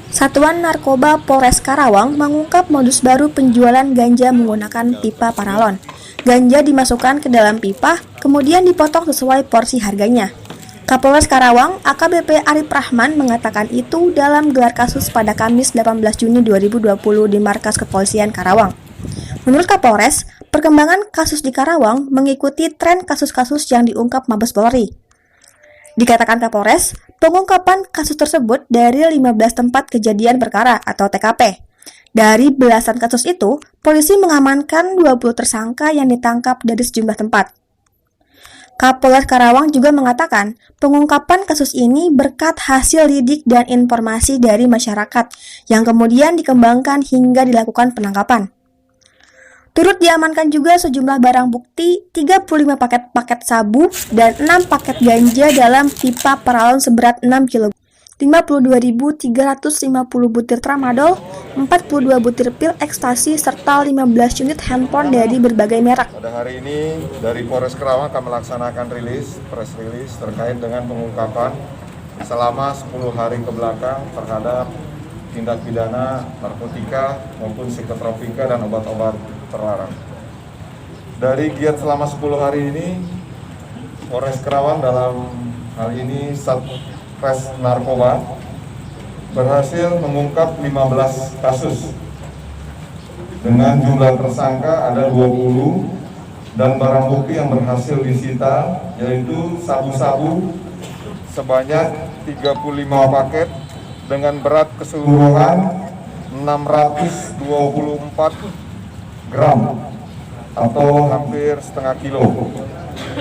Satuan Narkoba Polres Karawang mengungkap modus baru penjualan ganja menggunakan pipa paralon. Ganja dimasukkan ke dalam pipa, kemudian dipotong sesuai porsi harganya. Kapolres Karawang, AKBP Arif Rahman mengatakan itu dalam gelar kasus pada Kamis 18 Juni 2020 di Markas Kepolisian Karawang. Menurut Kapolres, perkembangan kasus di Karawang mengikuti tren kasus-kasus yang diungkap Mabes Polri. Dikatakan Kapolres, pengungkapan kasus tersebut dari 15 tempat kejadian perkara atau TKP. Dari belasan kasus itu, polisi mengamankan 20 tersangka yang ditangkap dari sejumlah tempat. Kapolres Karawang juga mengatakan, pengungkapan kasus ini berkat hasil lidik dan informasi dari masyarakat yang kemudian dikembangkan hingga dilakukan penangkapan. Turut diamankan juga sejumlah barang bukti, 35 paket sabu dan 6 paket ganja dalam pipa paralon seberat 6 kg, 52.350 butir tramadol, 42 butir pil ekstasi, serta 15 unit handphone dari berbagai merek. Pada hari ini dari Polres Karawang akan melaksanakan press release terkait dengan pengungkapan selama 10 hari ke belakang terhadap tindak pidana narkotika maupun psikotropika dan obat-obat terlarang. Dari giat selama 10 hari ini, Polres Karawang dalam hal ini Satres Narkoba berhasil mengungkap 15 kasus dengan jumlah tersangka ada 20 dan barang bukti yang berhasil disita yaitu sabu-sabu sebanyak 35 paket dengan berat keseluruhan 624 gram atau hampir setengah kilo.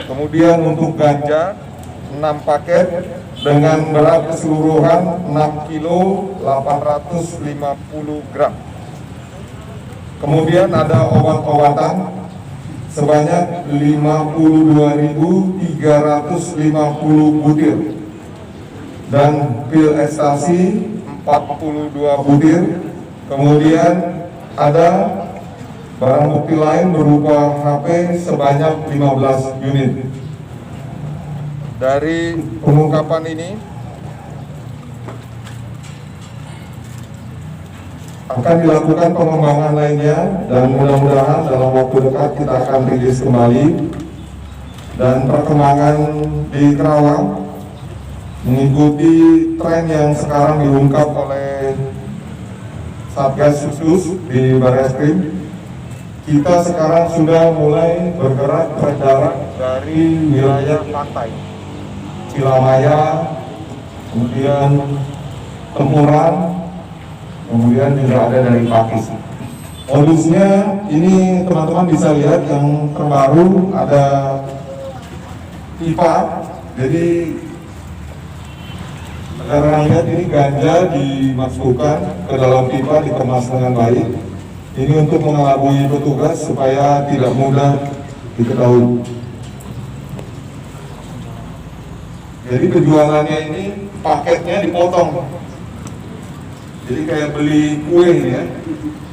Kemudian untuk ganja 6 paket dengan berat keseluruhan 6 kilo 850 gram. Kemudian ada obat-obatan sebanyak 52.350 butir dan pil ekstasi 42 butir. Kemudian ada barang bukti lain berupa HP sebanyak 15 unit. Dari pengungkapan ini akan dilakukan pengembangan lainnya dan mudah-mudahan dalam waktu dekat kita akan rilis kembali. Dan perkembangan di Karawang mengikuti tren yang sekarang diungkap oleh Satgas Khusus di Barreskrim. Kita sekarang sudah mulai bergerak mendarat dari wilayah pantai Cilamaya, kemudian Tempuran, kemudian juga ada dari Pakis. Modusnya ini teman-teman bisa lihat yang terbaru ada pipa. Jadi karena lihat ini ganja dimasukkan ke dalam pipa, dikemas dengan baik. Ini untuk mengelabui petugas supaya tidak mudah diketahui. Jadi penjualannya ini paketnya dipotong. Jadi kayak beli kue ya,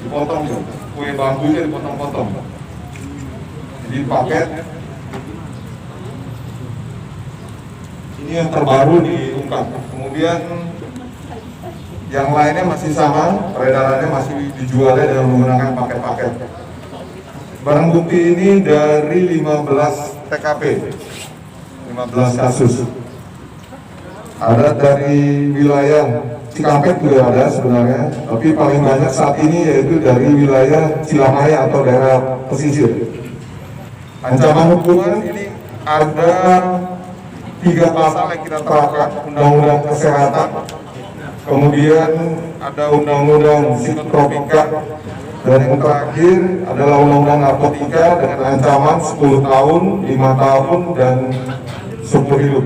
dipotong ya. Kue bambunya dipotong-potong. Jadi paket. Ini yang terbaru diungkap. Kemudian yang lainnya masih sama, peredarannya masih dijualnya dengan menggunakan paket-paket. Barang bukti ini dari 15 TKP, 15 kasus. Ada dari wilayah Cikampek juga ada sebenarnya, tapi paling banyak saat ini yaitu dari wilayah Cilamaya atau daerah pesisir. Ancaman hukuman ini ada 3 pasal yang kita terapkan, Undang-Undang Kesehatan, kemudian ada Undang-Undang Psikotropika, dan yang terakhir adalah Undang-Undang Narkotika dengan ancaman 10 tahun, 5 tahun, dan seumur hidup.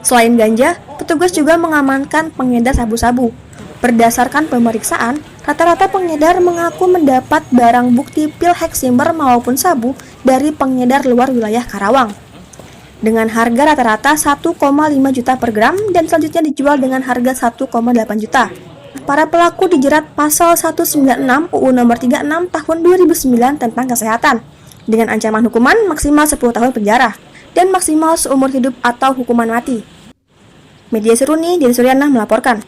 Selain ganja, petugas juga mengamankan pengedar sabu-sabu. Berdasarkan pemeriksaan, rata-rata pengedar mengaku mendapat barang bukti pil Heximer maupun sabu dari pengedar luar wilayah Karawang. Dengan harga rata-rata 1,5 juta per gram dan selanjutnya dijual dengan harga 1,8 juta. Para pelaku dijerat pasal 196 UU nomor 36 tahun 2009 tentang kesehatan dengan ancaman hukuman maksimal 10 tahun penjara dan maksimal seumur hidup atau hukuman mati. Media Seruni, Deni Suryana melaporkan.